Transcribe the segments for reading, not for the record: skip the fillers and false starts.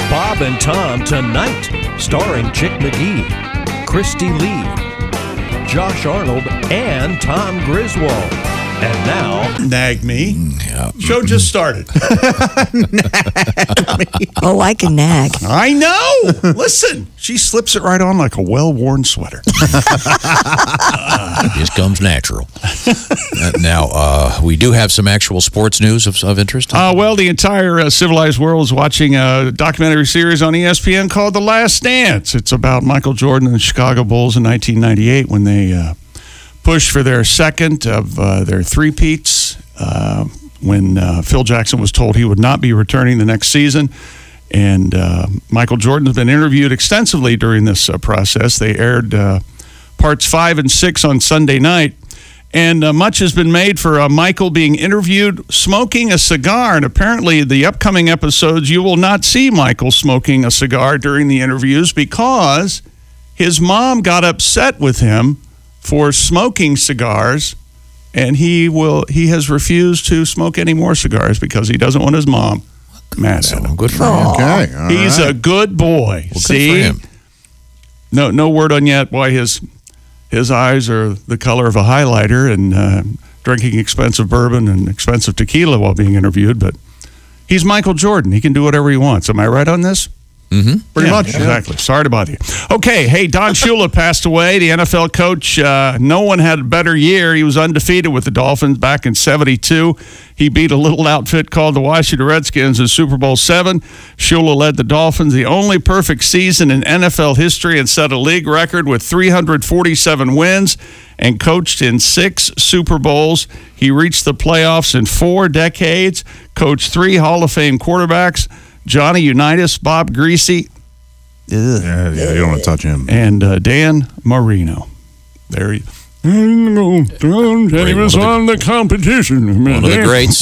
Bob and Tom Tonight, starring Chick McGee, Christy Lee, Josh Arnold, and Tom Griswold. And now, Nag me. Yeah. Show just started. Oh, I can nag. I know. Listen, she slips it right on like a well-worn sweater. It comes natural. Now, we do have some actual sports news of interest. Well, the entire civilized world is watching a documentary series on ESPN called The Last Dance. It's about Michael Jordan and the Chicago Bulls in 1998 when they pushed for their second of their three-peats when Phil Jackson was told he would not be returning the next season. And Michael Jordan has been interviewed extensively during this process. They aired parts 5 and 6 on Sunday night. And much has been made for Michael being interviewed smoking a cigar. And apparently the upcoming episodes, you will not see Michael smoking a cigar during the interviews because his mom got upset with him for smoking cigars, and he has refused to smoke any more cigars because he doesn't want his mom mad at him. Good for him. Okay, He's a good boy. Well, See, good for him. No word on yet why his eyes are the color of a highlighter and drinking expensive bourbon and expensive tequila while being interviewed. But he's Michael Jordan. He can do whatever he wants. Am I right on this? Mm-hmm. Pretty much. Exactly. Sorry to bother you. Okay. Hey, Don Shula passed away. The NFL coach, no one had a better year. He was undefeated with the Dolphins back in 72. He beat a little outfit called the Washington Redskins in Super Bowl VII. Shula led the Dolphins, the only perfect season in NFL history, and set a league record with 347 wins and coached in 6 Super Bowls. He reached the playoffs in 4 decades, coached 3 Hall of Fame quarterbacks, Johnny Unitas, Bob Greasy. Yeah, you don't want to touch him. And Dan Marino. There he Davis on the competition. One of the greats.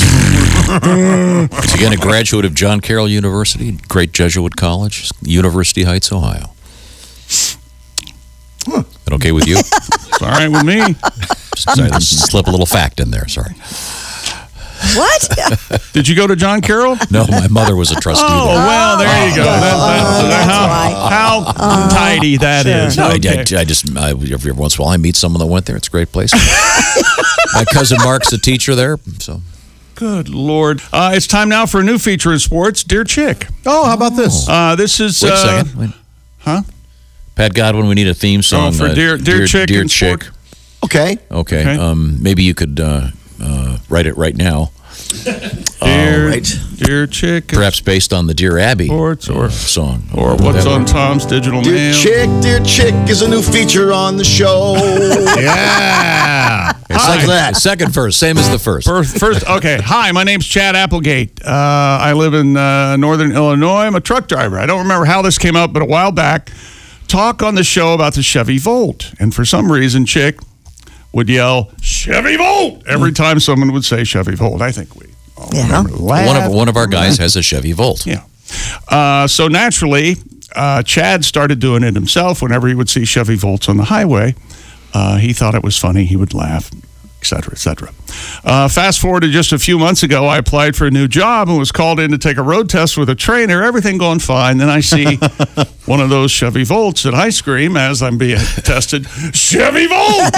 He's again a graduate of John Carroll University, great Jesuit college, University Heights, Ohio. That okay with you? It's all right with me. Sorry, slip a little fact in there. Sorry. What? Did you go to John Carroll? No, my mother was a trustee Oh, there. well, there you go. That's How tidy that is. No, Okay. I just every once in a while I meet someone that went there. It's a great place. My cousin Mark's a teacher there, so. Good Lord. It's time now for a new feature in sports, Dear Chick. Oh, how about this? This is... Wait a second. Wait. Huh? Pat Godwin, we need a theme song. for Dear Chick Dear in Chick. sport. Okay. Okay. Maybe you could write it right now. Dear Chick. Perhaps based on the Dear Abby Sports or song. Or what's on Tom's digital mail. Dear Chick is a new feature on the show. Yeah. Second verse, same as the first. First, okay. Hi, my name's Chad Applegate. I live in northern Illinois. I'm a truck driver. I don't remember how this came up, but a while back, talk on the show about the Chevy Volt. And for some reason, Chick would yell, Chevy Volt, every time someone would say Chevy Volt. I think we all remember that. One of our guys has a Chevy Volt. Yeah. So naturally, Chad started doing it himself. Whenever he would see Chevy Volts on the highway, he thought it was funny. He would laugh, et cetera, et cetera. Fast forward to just a few months ago, I applied for a new job and was called in to take a road test with a trainer. Everything going fine. Then I see one of those Chevy Volts, and I scream as I'm being tested, Chevy Volt!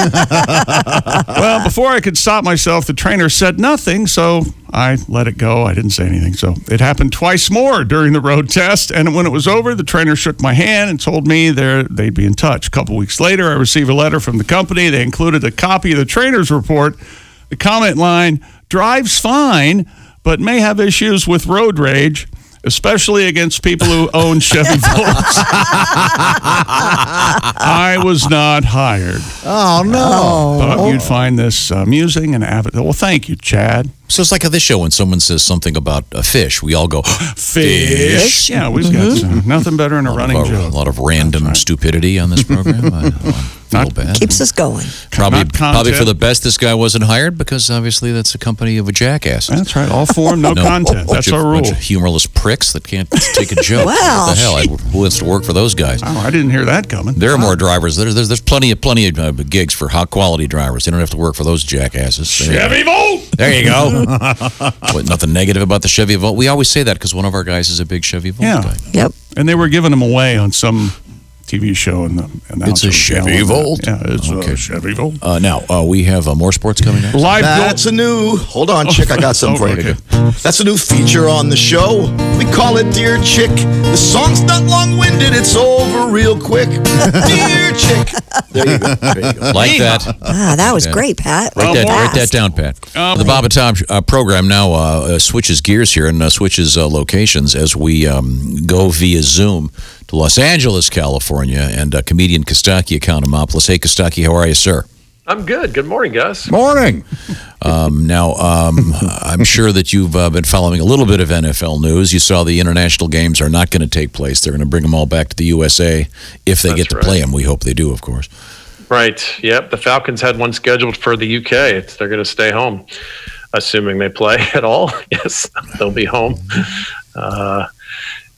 Well, before I could stop myself, the trainer said nothing, so I let it go. I didn't say anything. So it happened twice more during the road test, and when it was over, the trainer shook my hand and told me they'd be in touch. A couple weeks later, I received a letter from the company. They included a copy of the trainer's report. The comment line, drives fine, but may have issues with road rage, especially against people who own Chevy Volts. I was not hired. Oh, no. Thought you'd find this amusing and avid. Well, thank you, Chad. So it's like this show when someone says something about a fish, we all go, Fish. Yeah, we've got nothing better than a running joke. A lot of random stupidity on this program. I feel bad. Keeps us going. Probably for the best this guy wasn't hired because obviously that's a company of a jackass. That's right. All form, no content. That's our rule. Bunch of humorless pricks that can't take a joke. Wow. What the hell? Who wants to work for those guys? Oh, I didn't hear that coming. There are more drivers. There's plenty of gigs for high quality drivers. They don't have to work for those jackasses. Chevy Volt! There you go. What, nothing negative about the Chevy Volt? We always say that because one of our guys is a big Chevy Volt guy. Yep. And they were giving them away on some TV show, and It's a Chevy Volt. Yeah, it's a Chevy Volt. Now, we have more sports coming up. Live That's a new. Hold on, Chick. I got something for you. That's a new feature on the show. We call it Dear Chick. The song's not long-winded. It's over real quick. Dear Chick. There you go. There you go. Like that. That was great, Pat. Write that down, Pat. The Bob and Tom program now switches gears here and switches locations as we go via Zoom to Los Angeles, California, and comedian Costaki Economopoulos. Hey, Costaki, how are you, sir? I'm good. Good morning, guys. Morning. I'm sure that you've been following a little bit of NFL news. You saw the international games are not going to take place. They're going to bring them all back to the USA if they get to play them. We hope they do, of course. Right. Yep. The Falcons had one scheduled for the UK. They're going to stay home, assuming they play at all. Yes, they'll be home.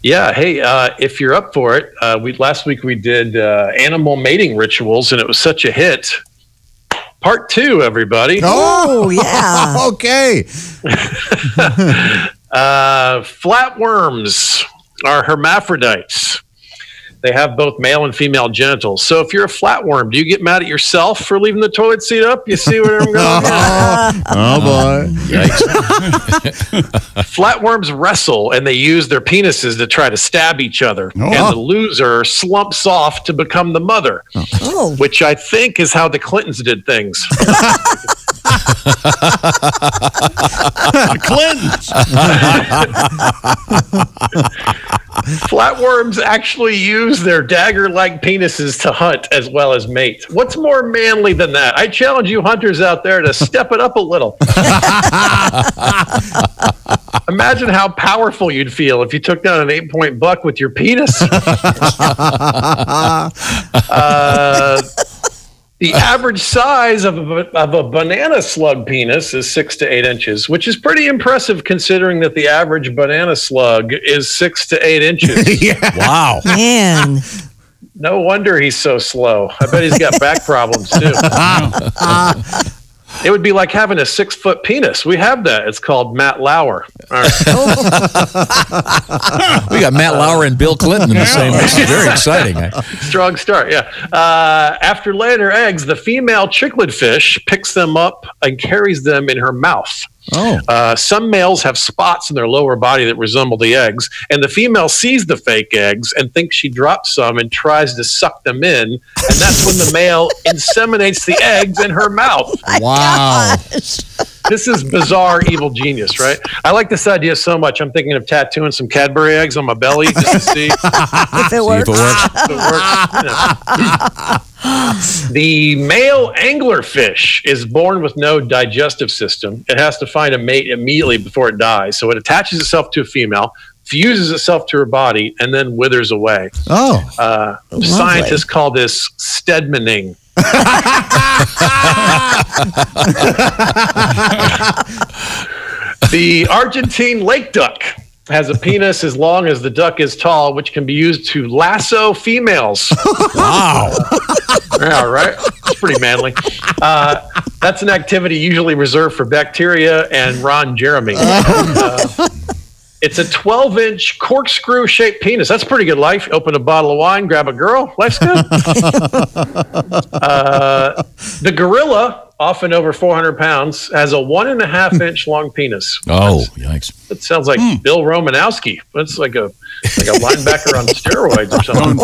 Yeah. Hey, if you're up for it, last week we did animal mating rituals, and it was such a hit. Part 2, everybody. Oh, yeah. Okay. Flatworms are hermaphrodites. They have both male and female genitals. So if you're a flatworm, do you get mad at yourself for leaving the toilet seat up? You see where I'm going? Oh, boy. Yikes. Flatworms wrestle, and they use their penises to try to stab each other. Oh. And the loser slumps off to become the mother, Oh. which I think is how the Clintons did things. Clintons. Flatworms actually use their dagger-like penises to hunt as well as mate. What's more manly than that? I challenge you hunters out there to step it up a little. Imagine how powerful you'd feel if you took down an 8-point buck with your penis. The average size of a banana slug penis is 6 to 8 inches, which is pretty impressive considering that the average banana slug is 6 to 8 inches. Yeah. Wow. Man. No wonder he's so slow. I bet he's got back problems too. It would be like having a 6-foot penis. We have that. It's called Matt Lauer. All right. We got Matt Lauer and Bill Clinton in the same. This is very exciting. Strong start, yeah. After laying her eggs, the female cichlid fish picks them up and carries them in her mouth. Oh. Some males have spots in their lower body that resemble the eggs, and the female sees the fake eggs and thinks she dropped some and tries to suck them in, and that's when the male inseminates the eggs in her mouth. Wow. This is bizarre evil genius, right? I like this idea so much. I'm thinking of tattooing some Cadbury eggs on my belly just to see If it works. if it works. You know. The male anglerfish is born with no digestive system. It has to find a mate immediately before it dies. So it attaches itself to a female, fuses itself to her body, and then withers away. Oh. Scientists call this Stedmaning. The Argentine lake duck has a penis as long as the duck is tall, which can be used to lasso females. Wow. Yeah, right? It's pretty manly. That's an activity usually reserved for bacteria and Ron Jeremy. It's a 12-inch corkscrew-shaped penis. That's pretty good life. Open a bottle of wine, grab a girl. Life's good. The gorilla, often over 400 pounds, has a 1.5-inch long penis. Oh, yikes. That sounds like Bill Romanowski. That's like a linebacker on steroids or something.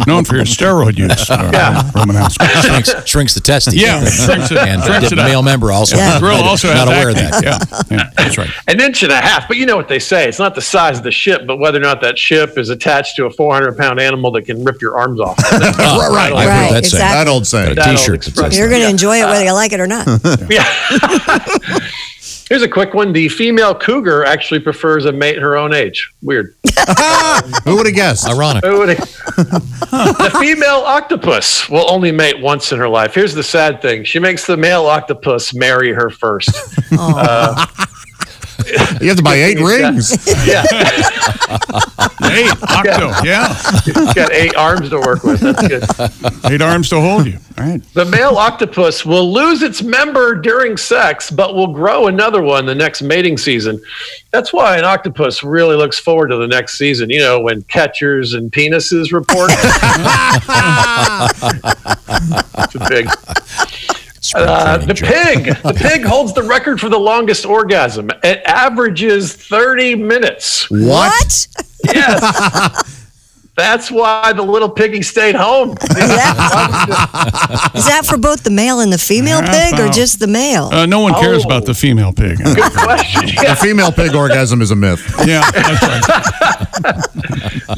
Known for your steroid use. Yeah. Romanowski. Shrinks the testes. Yeah, shrinks it, And shrinks the it up. male member also. Yeah. Grill also has not aware of acne. that. Yeah, that's right. 1.5 inches, but you know what they say. It's not the size of the ship, but whether or not that ship is attached to a 400-pound animal that can rip your arms off. Right. I've heard that saying. That old saying. Got a T-shirt that expression. says You're going to enjoy it whether you like it or not. Yeah. Here's a quick one. The female cougar actually prefers a mate her own age. Weird. Who would have guessed? ironic. The female octopus will only mate once in her life. Here's the sad thing. She makes the male octopus marry her first. You have to buy 8 rings. Yeah. 8, octo, yeah. He's got 8 arms to work with. That's good. 8 arms to hold you. All right. The male octopus will lose its member during sex, but will grow another one the next mating season. That's why an octopus really looks forward to the next season, you know, when catchers and penises report. It's a big... The pig holds the record for the longest orgasm. It averages 30 minutes. What? Yes. That's why the little piggy stayed home. Is that for both the male and the female pig, or just the male? No one cares about the female pig. Good question. The female pig orgasm is a myth. Yeah, that's right.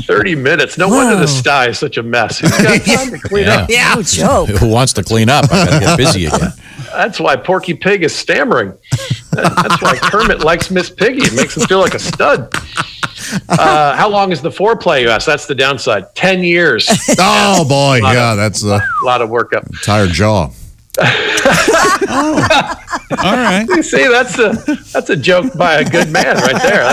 30 minutes. No wonder the sty is such a mess. Who's got time to clean up? No joke. Who wants to clean up? I got to get busy again. That's why Porky Pig is stammering. That's why Kermit likes Miss Piggy. It makes him feel like a stud. How long is the foreplay, you ask? That's the downside. 10 years. Oh, boy. Yeah, that's a lot of workup. entire jaw. All right. You see, that's a joke by a good man right there.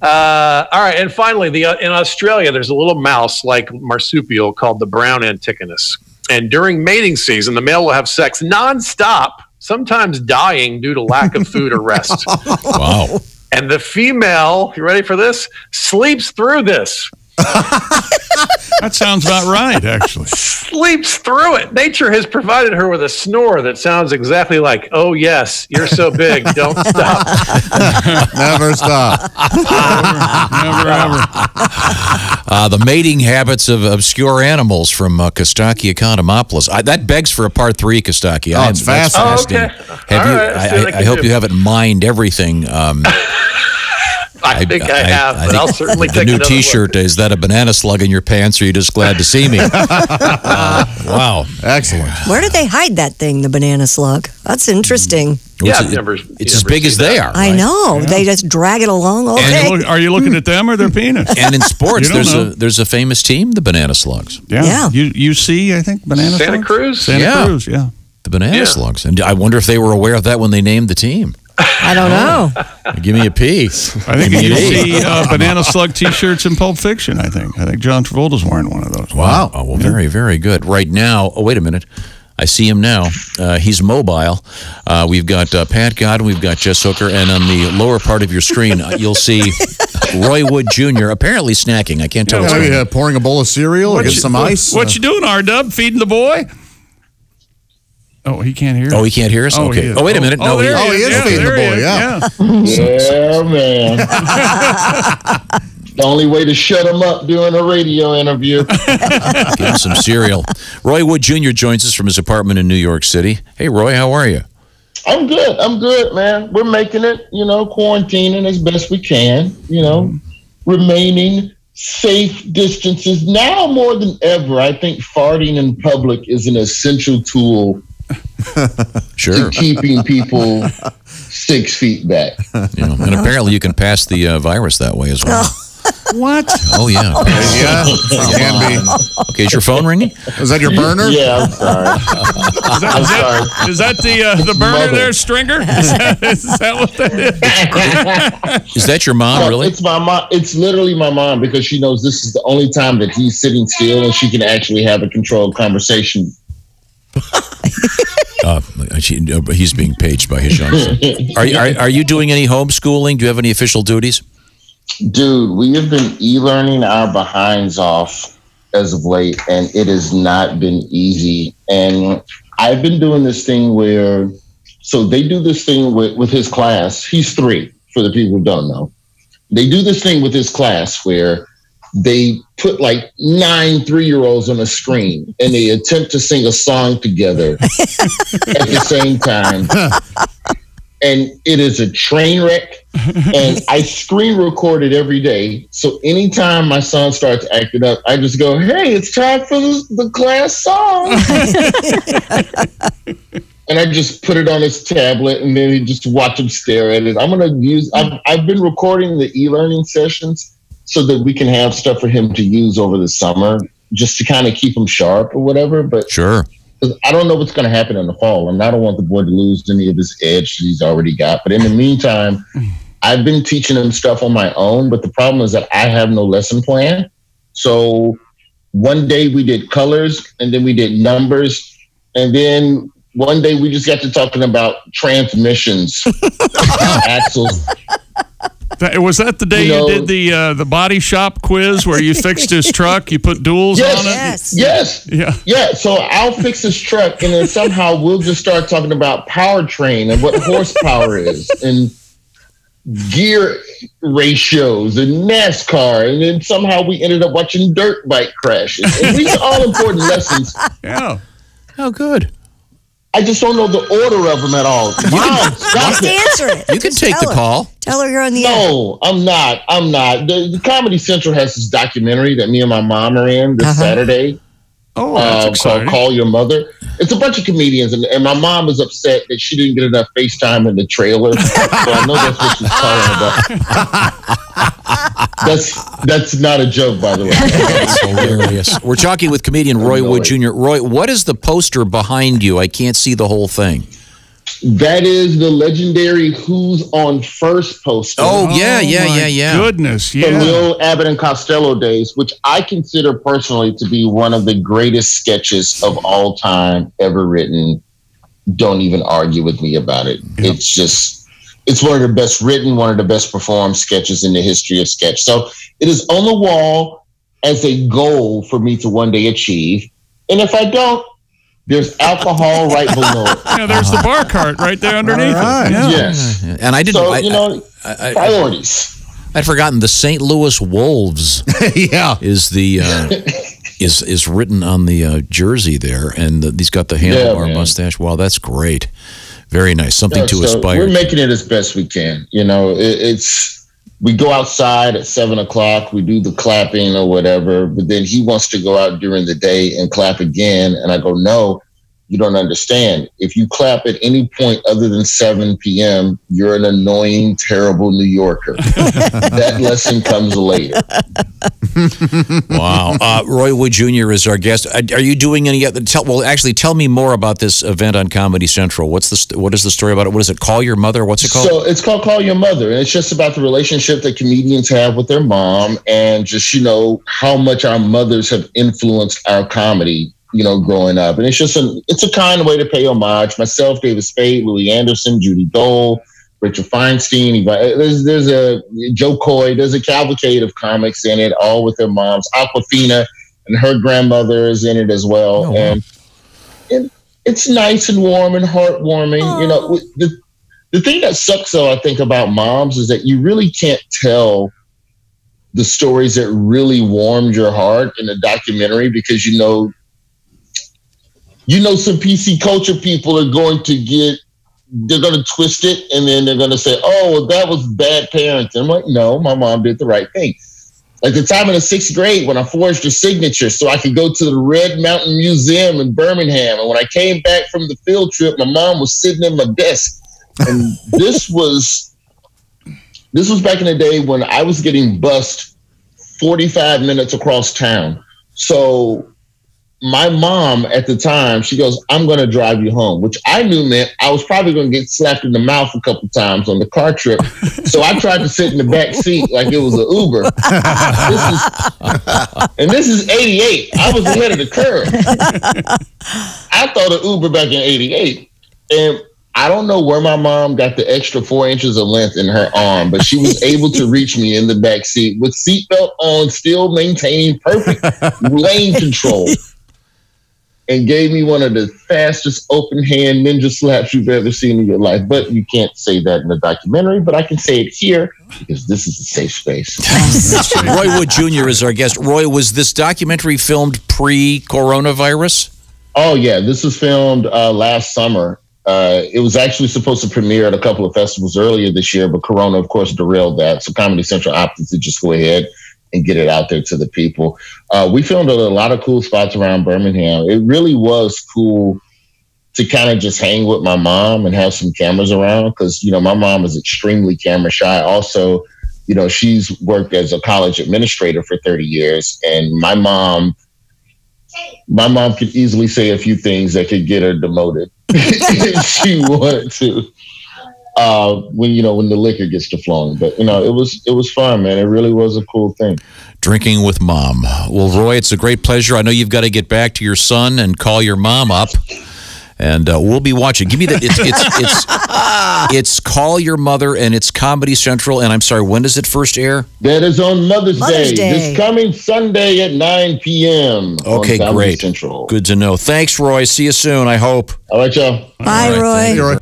All right. And finally, in Australia, there's a little mouse like marsupial called the brown anticonus. And during mating season, the male will have sex nonstop, sometimes dying due to lack of food or rest. Wow. And the female, you ready for this? Sleeps through this. That sounds about right, actually. Sleeps through it. Nature has provided her with a snore that sounds exactly like, "Oh yes, you're so big, don't stop." Never stop. Never, ever. The mating habits of obscure animals from Costaki Economopoulos. That begs for a part 3, Costaki. Oh, it's fascinating. I hope you haven't mined everything. I think I have, but I'll certainly take the new another T-shirt. look. Is that a banana slug in your pants, or are you just glad to see me? Wow. Excellent. Where do they hide that thing, the banana slug? That's interesting. Yeah, it's as big as they are. I know. They just drag it along all day. Are you looking at them or their penis? And in sports, You don't know. there's a famous team, the Banana Slugs. Yeah. You see, I think, banana Santa slugs? Cruz? Santa Cruz, yeah. The Banana Slugs. And I wonder if they were aware of that when they named the team. I don't know. Give me a P. I think you see banana slug T-shirts in Pulp Fiction, I think. I think John Travolta's wearing one of those. Wow. Oh, well, very, very good. Right now, wait a minute. I see him now. He's mobile. We've got Pat Godwin, we've got Jess Hooker, and on the lower part of your screen, you'll see Roy Wood Jr. apparently snacking. I can't tell what's going on. Pouring a bowl of cereal or get some ice. What you doing, R-Dub? Feeding the boy? Oh, he can't hear us? Oh, he can't hear us? Oh, okay. Oh, wait a minute. Oh, No, he is feeding the boy, Yeah, man. The only way to shut him up doing a radio interview. Give him some cereal. Roy Wood Jr. joins us from his apartment in New York City. Hey, Roy, how are you? I'm good, man. We're making it, quarantining as best we can, remaining safe distances. Now more than ever, I think farting in public is an essential tool Sure. to keeping people 6 feet back. And apparently you can pass the virus that way as well. What? Oh, yeah. Yeah, it can be. Okay, is your phone ringing? Is that your burner? Yeah, I'm sorry. Is that the burner Mother. there, Stringer? Is that what that is? Is that your mom, No, really? It's my mom. It's literally my mom, because she knows this is the only time that he's sitting still and she can actually have a controlled conversation. He's being paged by his young son. Are you doing any homeschooling? Do you have any official duties? Dude, we have been e-learning our behinds off as of late, and it has not been easy. And I've been doing this thing where, so they do this thing with his class. He's 3, for the people who don't know. They do this thing with his class where they put like 9 3-year-olds on a screen and they attempt to sing a song together at the same time. And it is a train wreck. And I screen record it every day. So anytime my son starts acting up, I just go, "Hey, it's time for the class song." And I just put it on his tablet and then just watch him stare at it. I've been recording the e-learning sessions so that we can have stuff for him to use over the summer, just to kind of keep him sharp or whatever. But Sure. I don't know what's going to happen in the fall. And I don't want the boy to lose any of his edge that he's already got. But in the meantime, I've been teaching him stuff on my own, but the problem is that I have no lesson plan. So one day we did colors, and then we did numbers, and then one day we just got to talking about transmissions, axles. Was that the day you did the body shop quiz where you fixed his truck? You put duals on it? Yes. Yeah. So I'll fix his truck, and then somehow we'll just start talking about powertrain and what horsepower is and gear ratios and NASCAR. And then somehow we ended up watching dirt bike crashes. And these are all important lessons. Yeah. Oh, good. I just don't know the order of them at all. Mom, Just answer it. You can take the call. Tell her you're on the air. No, I'm not. The Comedy Central has this documentary that me and my mom are in this Saturday. Oh, that's exciting. Called Call Your Mother. It's a bunch of comedians, and my mom was upset that she didn't get enough FaceTime in the trailer. So I know that's what she's calling about. That's not a joke, by the way. That's hilarious. We're talking with comedian Roy Wood Jr. Roy, what is the poster behind you? I can't see the whole thing. That is the legendary Who's on First poster. Oh, yeah. Goodness, From the old Abbott and Costello days, which I consider personally to be one of the greatest sketches of all time ever written. Don't even argue with me about it. Yep. It's one of the best written, one of the best performed sketches in the history of sketch. So it is on the wall as a goal for me to one day achieve. And if I don't, there's alcohol right below it. Yeah, there's the bar cart right there underneath it. Yeah. Yes. And I didn't. So, priorities. I'd forgotten the St. Louis Wolves. Is the is written on the jersey there, and he's got the handlebar mustache. Wow, that's great. Very nice. Something to aspire. We're making it as best we can. We go outside at 7:00. We do the clapping or whatever, but then he wants to go out during the day and clap again. And I go, no, you don't understand. If you clap at any point other than 7 p.m., you're an annoying, terrible New Yorker. That lesson comes later. Wow. Roy Wood Jr. is our guest. Are you doing any other? Tell me more about this event on Comedy Central. What is the story about it? What is it? Call Your Mother? What's it called? So it's called Call Your Mother. And it's just about the relationship that comedians have with their mom and just, how much our mothers have influenced our comedy, growing up. And it's a kind way to pay homage. Myself, David Spade, Louis Anderson, Judy Dole, Richard Feinstein. There's a Joe Coy. There's a cavalcade of comics in it, all with their moms. Aquafina and her grandmother is in it as well. Oh, wow. And it's nice and warm and heartwarming. Oh. The thing that sucks, though, I think, about moms is that you really can't tell the stories that really warmed your heart in the documentary because some PC culture people are going to twist it and then they're going to say, oh, well, that was bad parenting. I'm like, no, my mom did the right thing. Like the time in the 6th grade when I forged a signature so I could go to the Red Mountain Museum in Birmingham. And when I came back from the field trip, my mom was sitting in my desk. And this was back in the day when I was getting bused 45 minutes across town. So my mom at the time, she goes, I'm going to drive you home, which I knew meant I was probably going to get slapped in the mouth a couple times on the car trip. So I tried to sit in the back seat like it was an Uber. This is 88. I was ahead of the curve. I thought of Uber back in 88. And I don't know where my mom got the extra 4 inches of length in her arm, but she was able to reach me in the back seat with seatbelt on, still maintaining perfect lane control. And gave me one of the fastest open hand ninja slaps you've ever seen in your life. But you can't say that in the documentary, but I can say it here because this is a safe space. Roy Wood Jr. is our guest. Roy, was this documentary filmed pre-coronavirus? Oh, yeah. This was filmed last summer. It was actually supposed to premiere at a couple of festivals earlier this year, but Corona, of course, derailed that. So Comedy Central opted to just go ahead and get it out there to the people. We filmed a lot of cool spots around Birmingham. It really was cool to kind of just hang with my mom and have some cameras around because, my mom is extremely camera shy. Also, she's worked as a college administrator for 30 years. And my mom could easily say a few things that could get her demoted if she wanted to. when the liquor gets to flowing. But it was fun, man. It really was a cool thing. Drinking with mom. Well, Roy, it's a great pleasure. I know you've got to get back to your son and call your mom up. And we'll be watching. Give me the. It's Call Your Mother, and it's Comedy Central. And I'm sorry, when does it first air? That is on Mother's Day. This coming Sunday at 9 p.m. Okay, on great. Central. Good to know. Thanks, Roy. See you soon, I hope. All right, y'all. Bye, Roy.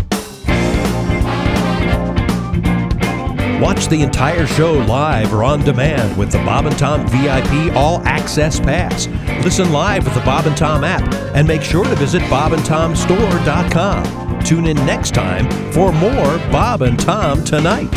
Watch the entire show live or on demand with the Bob and Tom VIP All Access Pass. Listen live with the Bob and Tom app and make sure to visit bobandtomstore.com. Tune in next time for more Bob and Tom Tonight.